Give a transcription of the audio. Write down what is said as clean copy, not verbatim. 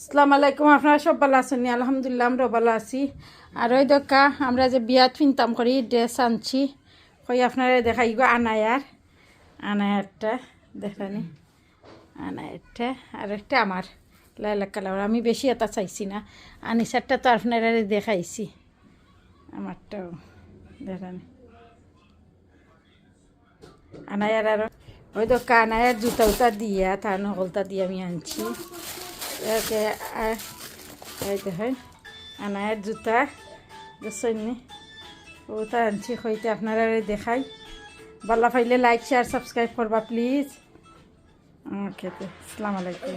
আসসালামু আলাইকুম। আপনারা সব ভালো আছেন? আলহামদুলিল্লাহ আমরাও ভালো আছি। আর ওই দেখা আমরা যে বিয়াত ফিনতাম করি ড্রেস আনছি, কই আপনারা দেখাই গো আনায়ারটা দেখানি, আনায়ারটা আর একটা আমার লাইলাক কালার। আমি বেশি এটা চাইছি না, আনিসারটা তো আপনারা দেখাইছি, আমারটাও দেখানি আনায়ার। আর ওই দেখা আনায়ার জুতা উতা দিয়া তার নকলতা দিয়ে আমি আনছি। এই দেখেন আনায়ের জুতা বুঝছেন, ওটা আনছি হইতে আপনারা দেখাই। ভালো পাইলে লাইক শেয়ার সাবস্ক্রাইব করবা প্লিজ। ওকে, আসসালামু আলাইকুম।